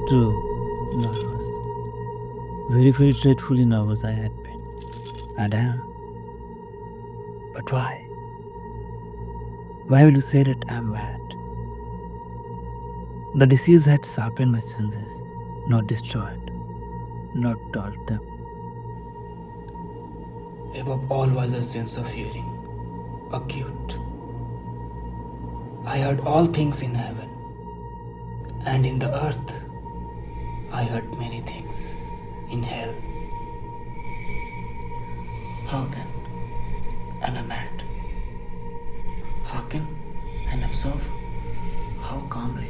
True, nervous. Very, very dreadfully nervous I had been. And am. But why? Why will you say that I'm mad? The disease had sharpened my senses, not destroyed, not dulled them. Above all was a sense of hearing, acute. I heard all things in heaven, and in the earth. I heard many things in hell. How then am I mad? Hearken and observe how calmly,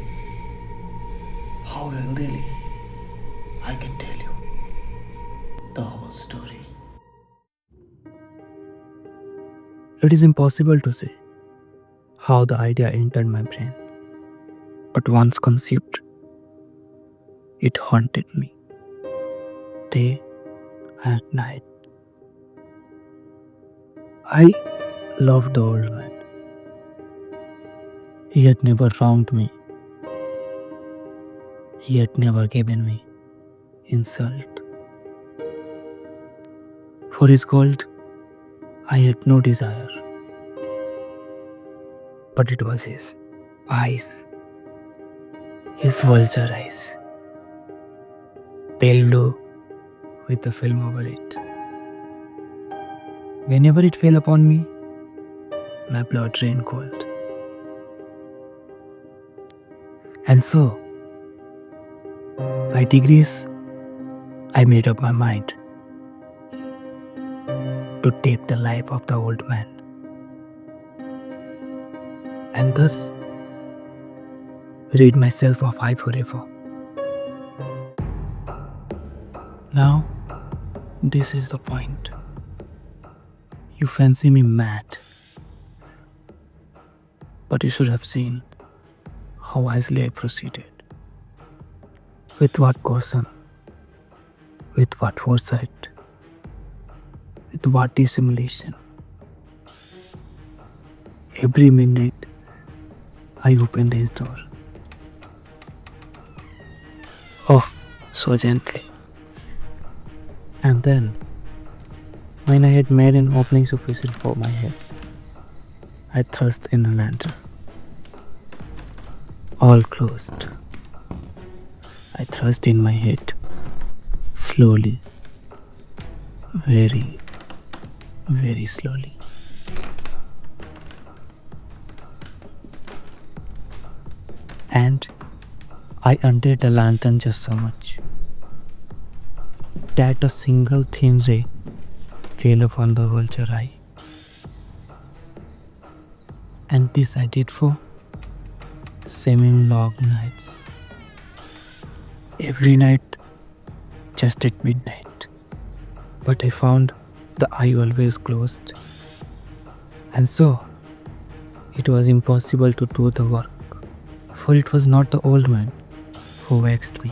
how healthily I can tell you the whole story. It is impossible to say how the idea entered my brain, but once conceived, it haunted me, day and night. I loved the old man. He had never wronged me. He had never given me insult. For his gold, I had no desire. But it was his eyes, his vulture eyes, pale blue with the film over it. Whenever it fell upon me, my blood ran cold. And so, by degrees, I made up my mind to take the life of the old man. And thus, rid myself of I forever. Now, this is the point. You fancy me mad, but you should have seen how wisely I proceeded. With what caution, with what foresight, with what dissimulation. Every midnight, I opened his door. Oh, so gently. And then, when I had made an opening sufficient for my head, I thrust in a lantern. All closed. I thrust in my head, slowly, very, very slowly. And I undid the lantern just so much that a single thin ray fell upon the vulture eye. And this I did for 7 long nights. Every night, just at midnight. But I found the eye always closed. And so, it was impossible to do the work, for it was not the old man who vexed me.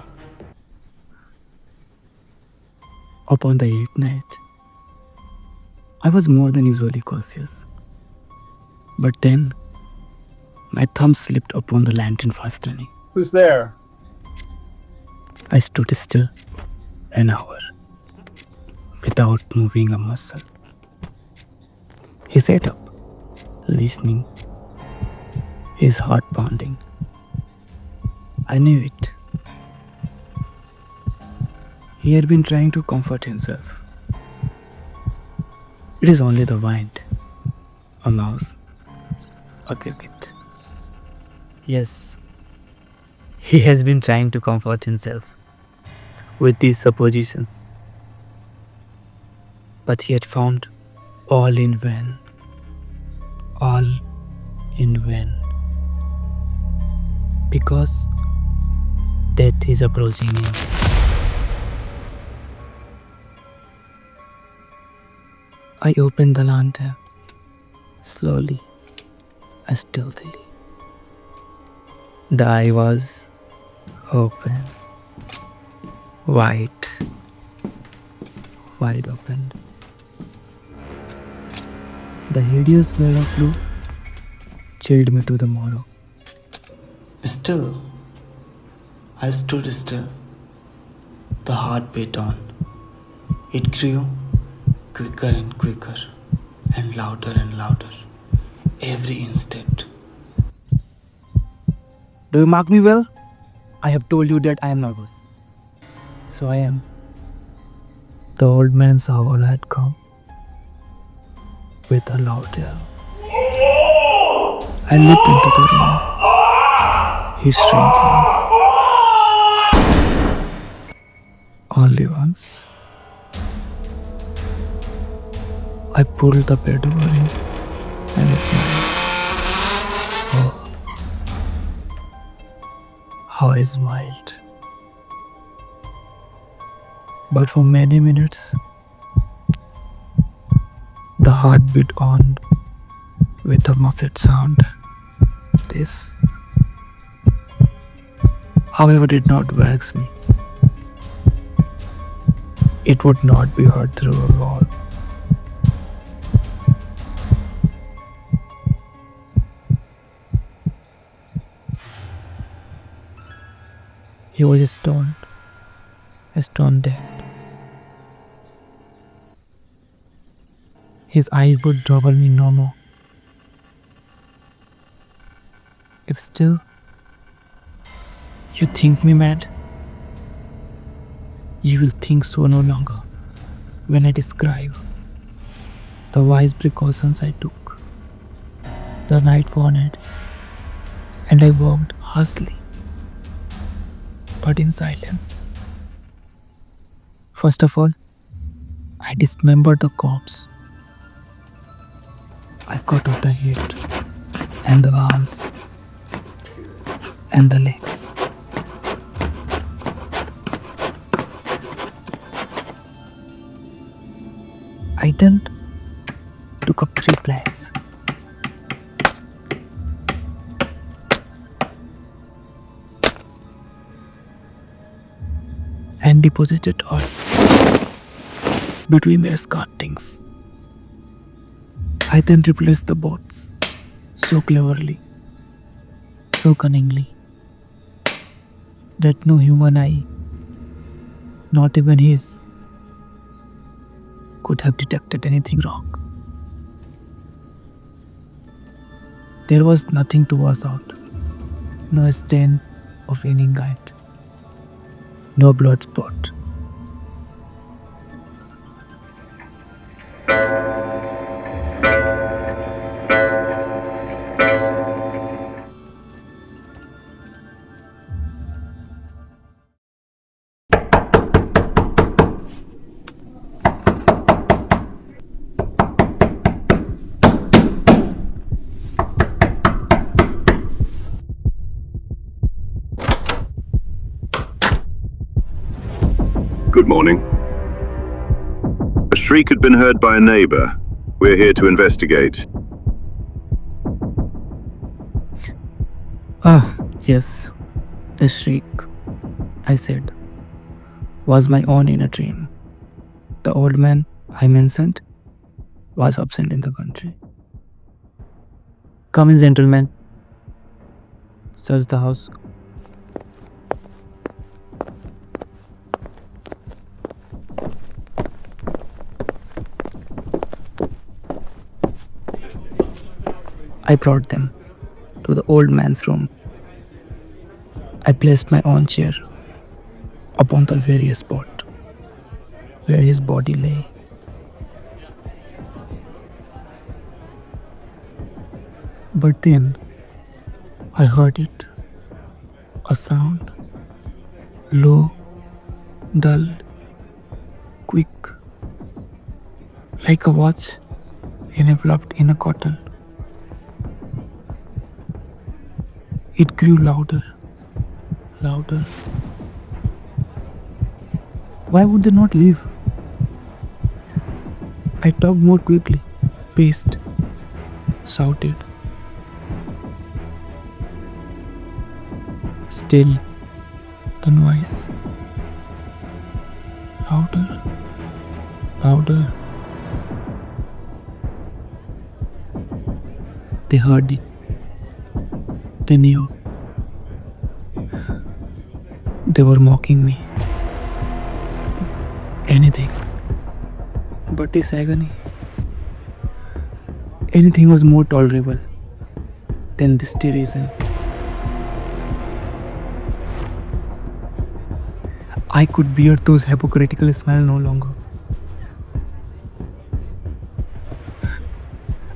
Upon the 8th night, I was more than usually cautious. But then, my thumb slipped upon the lantern fastening. Who's there? I stood still an hour, without moving a muscle. He sat up, listening, his heart pounding. I knew it. He had been trying to comfort himself. It is only the wind, a mouse, a cricket. Yes, he has been trying to comfort himself with these suppositions. But he had found all in vain. All in vain. Because death is approaching him. I opened the lantern slowly and stealthily. The eye was open, wide open. The hideous smell of blue chilled me to the marrow. Still, I stood still. The heart beat on. It grew quicker and quicker, and louder every instant. Do you mark me well? I have told you that I am nervous. So I am. The old man's hour had come. With a loud yell, I leaped into the room. He shrank once. Only once. I pulled the bed over him and he smiled. Oh, how I smiled. But for many minutes, the heart beat on with a muffled sound. This, however, did not vex me. It would not be heard through a wall. He was stone dead. His eyes would trouble me no more. If still you think me mad, you will think so no longer when I describe the wise precautions I took. The night waned, and I walked harshly, but in silence. First of all, I dismembered the corpse. I cut off the head and the arms and the legs. I then took up 3 planks and deposited all between the escarpings. I then replaced the boards so cleverly, so cunningly, that no human eye, not even his, could have detected anything wrong. There was nothing to wash out, no stain of any kind, no blood spot. Good morning. A shriek had been heard by a neighbor. We're here to investigate. Yes, the shriek, I said, was my own inner dream. The old man I mentioned was absent in the country. Come in, gentlemen. Search the house. I brought them to the old man's room. I placed my own chair upon the very spot where his body lay. But then I heard it, a sound, low, dull, quick, like a watch enveloped in a cotton. It grew louder, louder. Why would they not leave? I talked more quickly, paced, shouted. Still, the noise. Louder, louder. They heard it. They knew. they were mocking me. Anything but this agony. Anything was more tolerable than this derision. I could bear those hypocritical smiles no longer.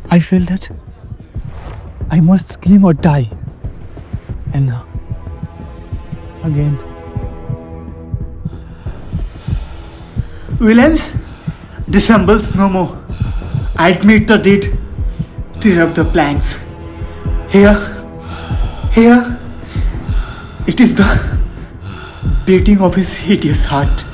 I felt that I must scream or die. And now, again. Villains, dissembles no more. Admit the deed. Tear up the planks. Here, it is the beating of his hideous heart.